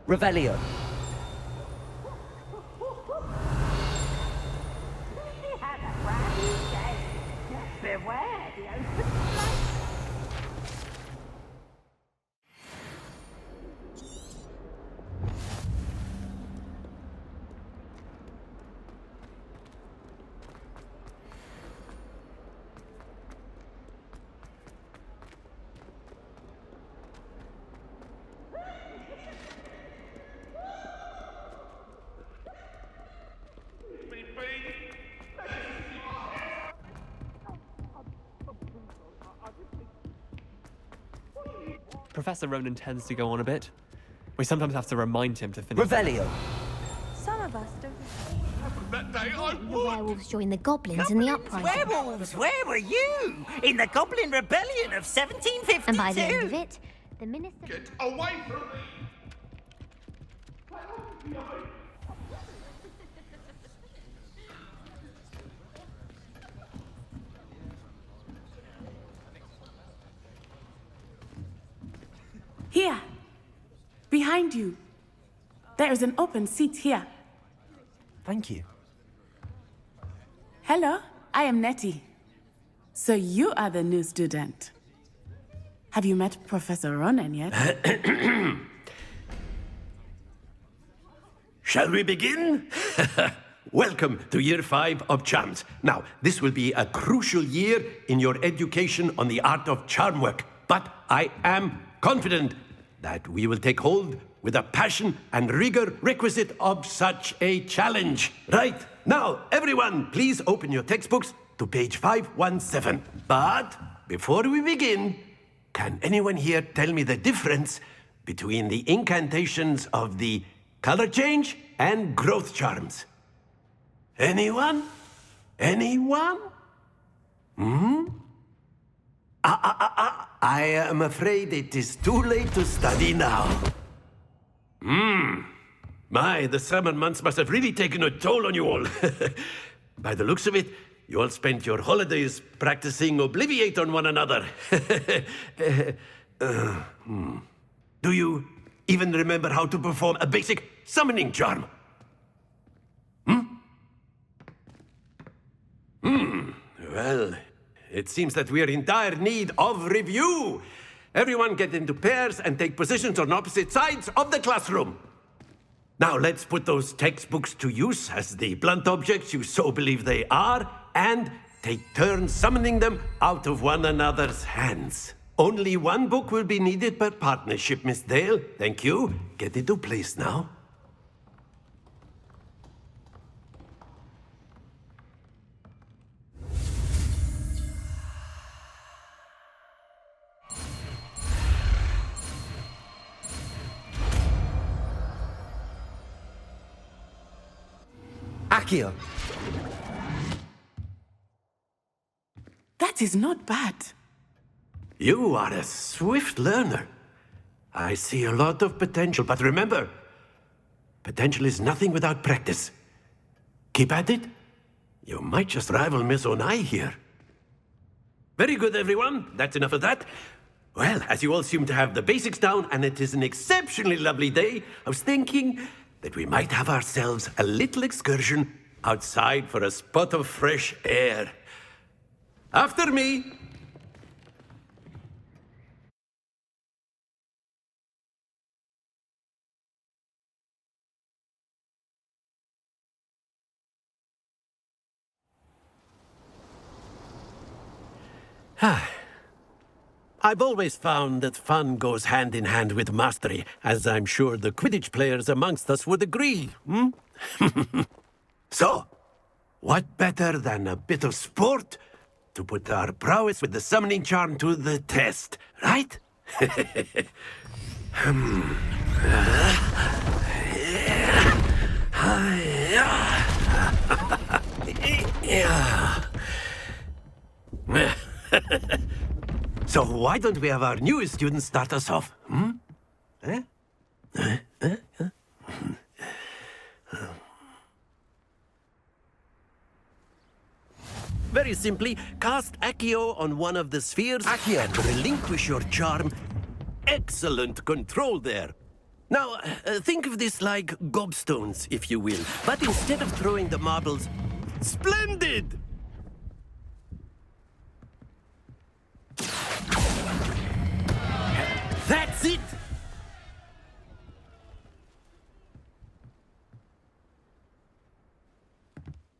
Revelio. Beware the open flame. Professor Ronen tends to go on a bit. We sometimes have to remind him to finish. Revelio. Some of us don't. That day I The werewolves joined the goblins in the uprising. Werewolves, where were you? In the Goblin Rebellion of 1752? And by the end of it, the minister... get away from me! Here, behind you. There is an open seat here. Thank you. Hello, I am Nettie. So you are the new student. Have you met Professor Ronen yet? Shall we begin? Welcome to Year 5 of Charms. Now, this will be a crucial year in your education on the art of charm work. But I am confident that we will take hold with the passion and rigor requisite of such a challenge. Right, now, everyone, please open your textbooks to page 517. But before we begin, can anyone here tell me the difference between the incantations of the color change and growth charms? Anyone? Anyone? I am afraid it is too late to study now. My, the summer months must have really taken a toll on you all. By the looks of it, you all spent your holidays practicing Obliviate on one another. Do you even remember how to perform a basic summoning charm? Well, it seems that we are in dire need of review. Everyone get into pairs and take positions on opposite sides of the classroom. Now let's put those textbooks to use as the blunt objects you so believe they are, and take turns summoning them out of one another's hands. Only one book will be needed per partnership, Miss Dale. Thank you. Get into place now. Accio. That is not bad. You are a swift learner. I see a lot of potential, but remember, potential is nothing without practice. Keep at it. You might just rival Miss Onai here. Very good, everyone. That's enough of that. Well, as you all seem to have the basics down, and it is an exceptionally lovely day, I was thinking that we might have ourselves a little excursion outside for a spot of fresh air. After me. I've always found that fun goes hand in hand with mastery, as I'm sure the Quidditch players amongst us would agree. So, what better than a bit of sport to put our prowess with the summoning charm to the test, right? So why don't we have our newest student start us off? Very simply, cast Accio on one of the spheres Accio. and relinquish your charm. Excellent control there. Now, think of this like gobstones, if you will. But instead of throwing the marbles... Splendid! That's it!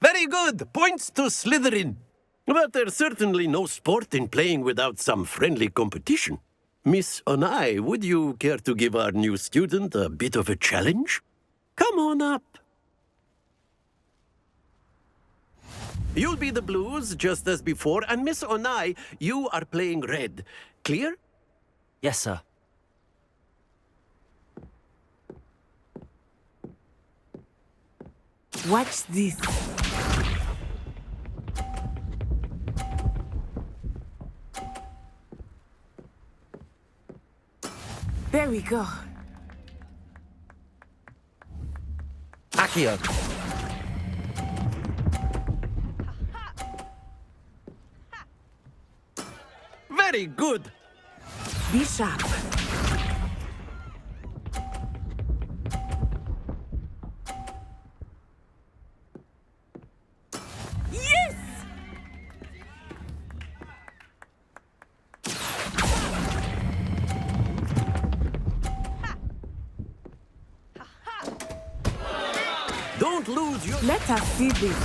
Very good! Points to Slytherin. But there's certainly no sport in playing without some friendly competition. Miss Onai, would you care to give our new student a bit of a challenge? Come on up. You'll be the blues, just as before, and Miss Onai, you are playing red. Clear? Yes, sir. Watch this. There we go. Accio. Very good. Be sharp. Yes! Don't lose your... Let us see this.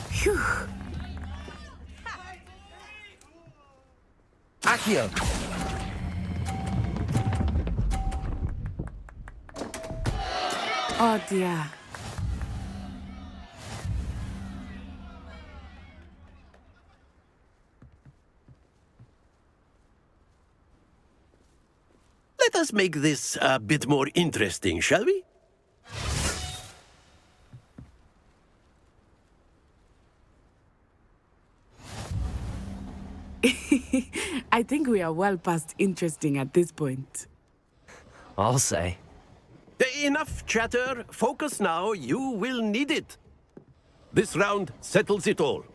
Phew. Accio. Oh dear. Let us make this a bit more interesting, shall we? I think we are well past interesting at this point. I'll say. Enough chatter. Focus now. You will need it. This round settles it all.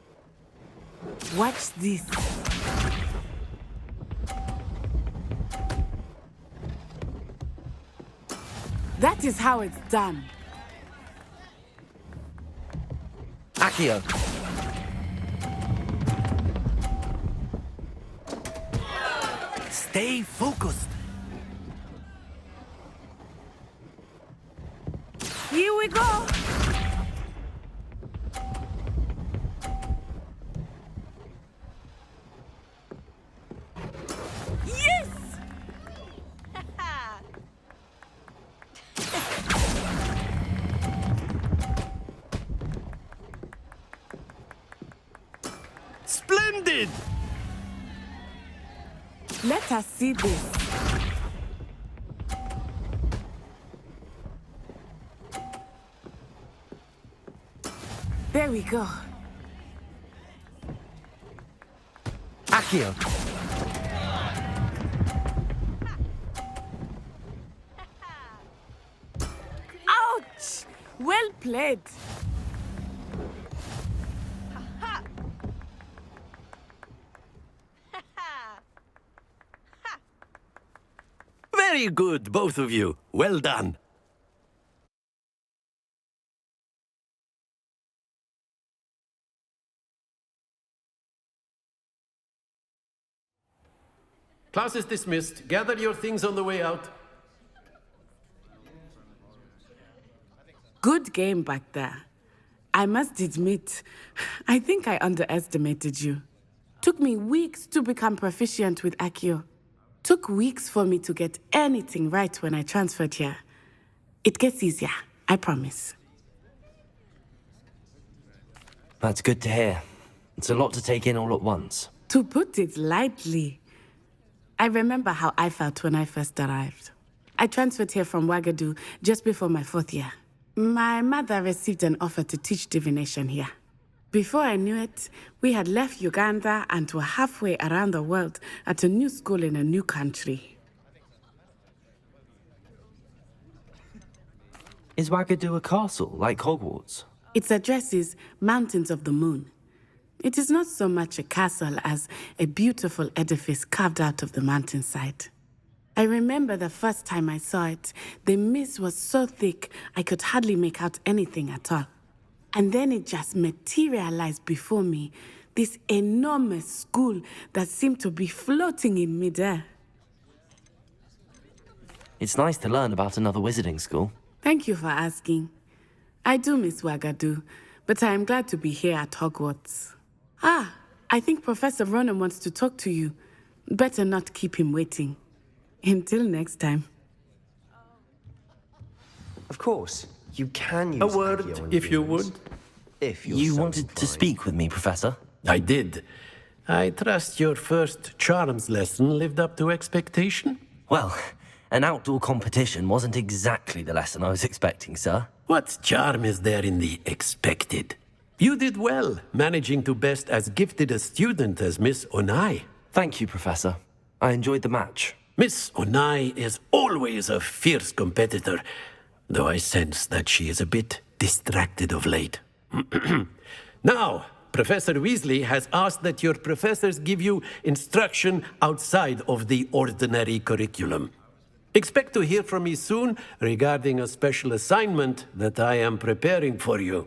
Watch this. That is how it's done. Accio. Stay focused. Here we go. Yes! Splendid! Let us see this. There we go. Accio. Ouch! Well played. Very good, both of you. Well done. Class is dismissed. Gather your things on the way out. Good game back there. I must admit, I think I underestimated you. Took me weeks to become proficient with Accio. Took weeks for me to get anything right when I transferred here. It gets easier, I promise. That's good to hear. It's a lot to take in all at once. To put it lightly, I remember how I felt when I first arrived. I transferred here from Wagadu just before my 4th year. My mother received an offer to teach divination here. Before I knew it, we had left Uganda and were halfway around the world at a new school in a new country. Is Wagadu a castle, like Hogwarts? Its address is Mountains of the Moon. It is not so much a castle as a beautiful edifice carved out of the mountainside. I remember the first time I saw it, the mist was so thick I could hardly make out anything at all. And then it just materialized before me, this enormous school that seemed to be floating in midair. It's nice to learn about another wizarding school. Thank you for asking. I do miss Wagadu, but I am glad to be here at Hogwarts. Ah, I think Professor Ronen wants to talk to you. Better not keep him waiting. Until next time. Of course, you can use A word, Accio on if you viewers, would. If you're You so wanted to inclined. speak with me, Professor? I did. I trust your first charms lesson lived up to expectation? Well, an outdoor competition wasn't exactly the lesson I was expecting, sir. What charm is there in the expected? You did well, managing to best as gifted a student as Miss Onai. Thank you, Professor. I enjoyed the match. Miss Onai is always a fierce competitor, though I sense that she is a bit distracted of late. Now, Professor Weasley has asked that your professors give you instruction outside of the ordinary curriculum. Expect to hear from me soon regarding a special assignment that I am preparing for you.